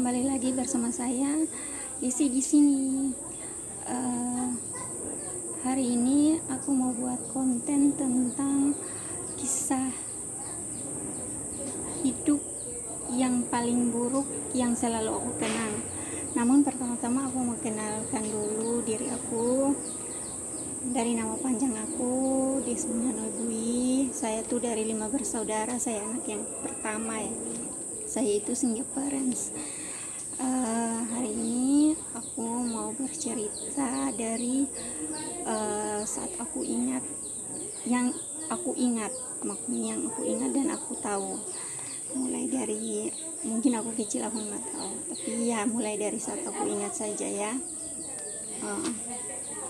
kembali lagi bersama saya Isi di sini. Hari ini aku mau buat konten tentang kisah hidup yang paling buruk yang selalu aku kenal. Namun pertama-tama aku mau kenalkan dulu diri aku. Dari nama panjang aku Desmond Dwi. Saya tuh dari 5 bersaudara. Saya anak yang pertama ya. Saya itu single parents. Hari ini aku mau bercerita dari saat aku ingat, yang aku ingat dan aku tahu. Mulai dari, mungkin aku kecil aku nggak tahu, tapi ya mulai dari saat aku ingat saja ya.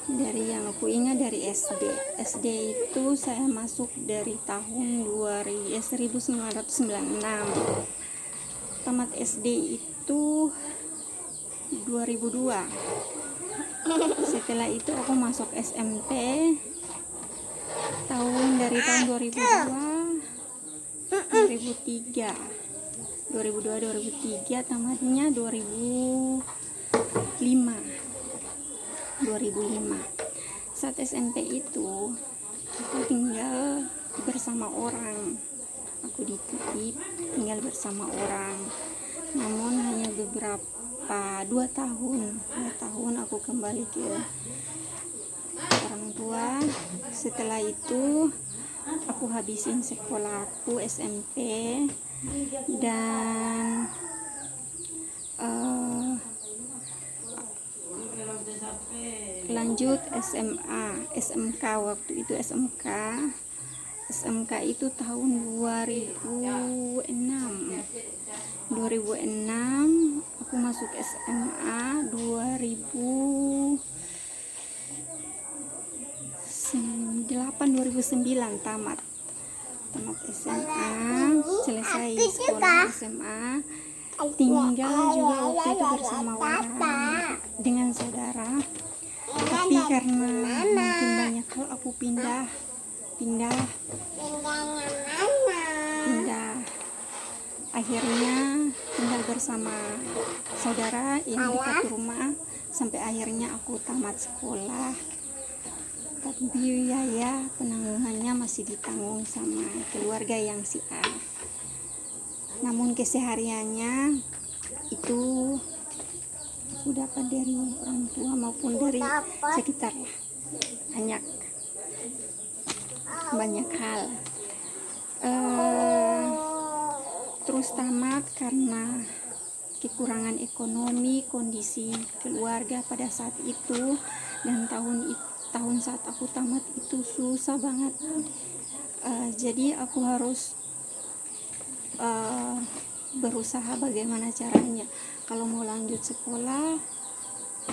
Dari yang aku ingat dari SD itu saya masuk dari tahun 1996. Tamat SD itu 2002. Setelah itu aku masuk SMP dari tahun 2002 2003, tamatnya 2005. Saat SMP itu aku tinggal bersama orang. Aku dititip tinggal bersama orang. Namun hanya beberapa 2 tahun aku kembali ke orang tua. Setelah itu aku habisin sekolahku SMP dan lanjut SMK. Waktu itu SMK itu tahun 2006 aku masuk SMA. 2009 tamat SMA, selesai sekolah SMA, tinggal juga waktu itu bersama orang dengan saudara. Tapi karena mungkin banyak hal aku pindah akhirnya tinggal bersama saudara yang dekat rumah sampai akhirnya aku tamat sekolah. Tapi biaya penanggungannya masih ditanggung sama keluarga yang si A. Namun kesehariannya itu aku dapat dari orang tua maupun dari sekitar lah. Banyak hal. Terus tamat karena kekurangan ekonomi, kondisi keluarga pada saat itu, dan tahun saat aku tamat itu susah banget. Jadi aku harus berusaha bagaimana caranya. Kalau mau lanjut sekolah,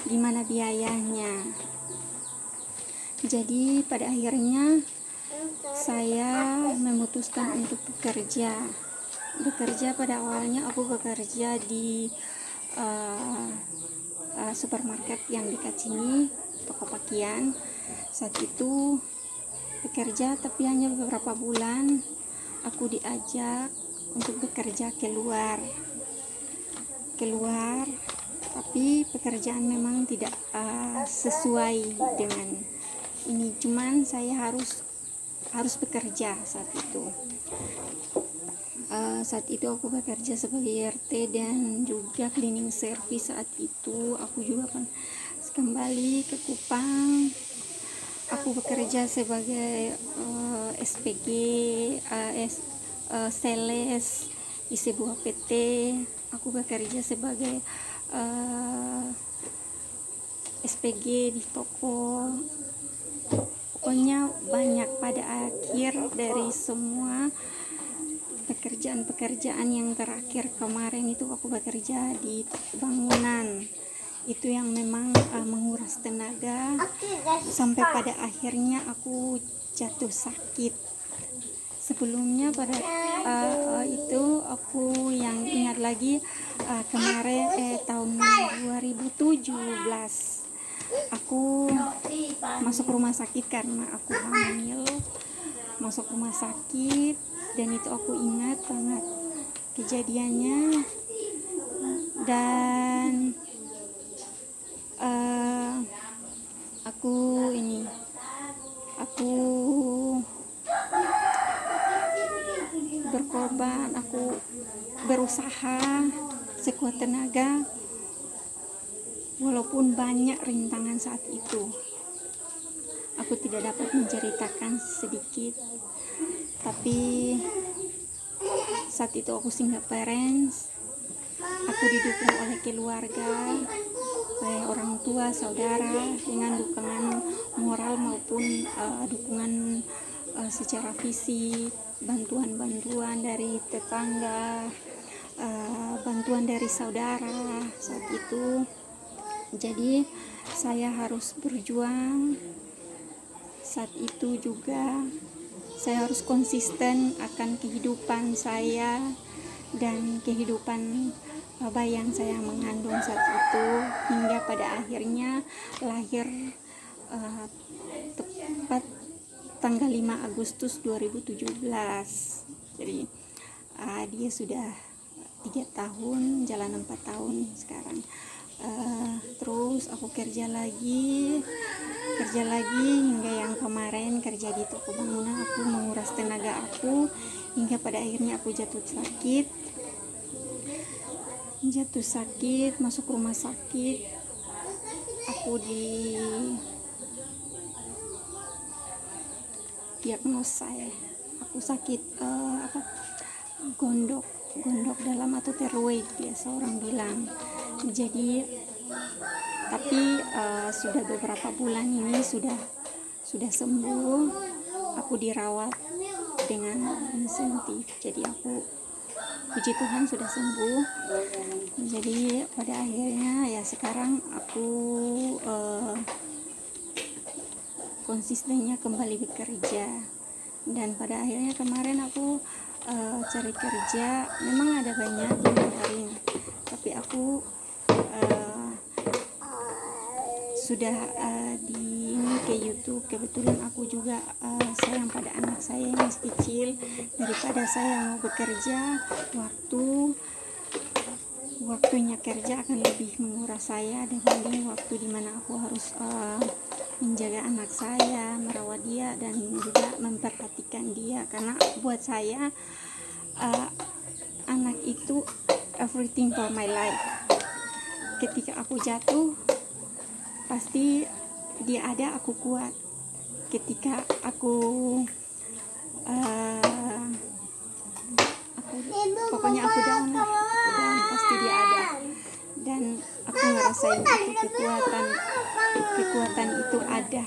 gimana biayanya. Jadi pada akhirnya saya memutuskan untuk bekerja. Pada awalnya aku bekerja di supermarket yang dekat sini, toko pakaian. Saat itu bekerja, tapi hanya beberapa bulan aku diajak untuk bekerja keluar, tapi pekerjaan memang tidak sesuai dengan ini. Cuman saya harus bekerja saat itu. Saat itu aku bekerja sebagai RT dan juga cleaning service. Saat itu aku juga kembali ke Kupang. Aku bekerja sebagai SPG, sales di sebuah PT. Aku bekerja sebagai SPG di toko. Pokoknya banyak. Pada akhir dari semua pekerjaan yang terakhir kemarin itu aku bekerja di bangunan. Itu yang memang menguras tenaga sampai pada akhirnya aku jatuh sakit. Sebelumnya pada itu aku yang ingat lagi, kemarin tahun 2017 aku masuk rumah sakit karena aku hamil. Masuk rumah sakit dan itu aku ingat banget kejadiannya. dan aku berkorban, aku berusaha sekuat tenaga walaupun banyak rintangan saat itu. Aku tidak dapat menceritakan sedikit, tapi saat itu aku single parents. Aku didukung oleh keluarga, oleh orang tua, saudara, dengan dukungan moral maupun dukungan secara fisik, bantuan-bantuan dari tetangga, bantuan dari saudara saat itu. Jadi saya harus berjuang. Saat itu juga saya harus konsisten akan kehidupan saya dan kehidupan bayi yang saya mengandung saat itu, hingga pada akhirnya lahir tepat tanggal 5 Agustus 2017. Jadi dia sudah 3 tahun, jalan 4 tahun sekarang. Terus aku kerja lagi hingga yang kemarin kerja di toko bangunan. Aku menguras tenaga aku hingga pada akhirnya aku jatuh sakit, masuk rumah sakit. Aku diagnosa aku sakit gondok dalam atau terweight biasa orang bilang. Jadi tapi sudah beberapa bulan ini sudah sembuh. Aku dirawat dengan insentif, jadi aku puji Tuhan sudah sembuh. Jadi pada akhirnya ya sekarang aku konsistennya kembali bekerja, dan pada akhirnya kemarin aku cari kerja. Memang ada banyak yang nawarin, tapi aku sudah di ke YouTube. Kebetulan aku juga sayang pada anak saya yang masih kecil. Daripada saya mau bekerja, waktunya kerja akan lebih menguras saya dibanding waktu dimana aku harus menjaga anak saya, merawat dia, dan juga memperhatikan dia. Karena buat saya anak itu everything for my life. Ketika aku jatuh, pasti dia ada, aku kuat. Ketika aku pokoknya aku down, pasti dia ada. Dan aku ngerasain itu kekuatan itu ada,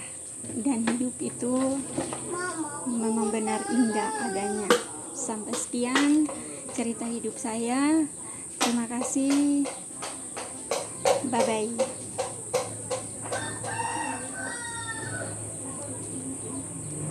dan hidup itu memang benar indah adanya. Sampai sekian cerita hidup saya. Terima kasih. Bye bye.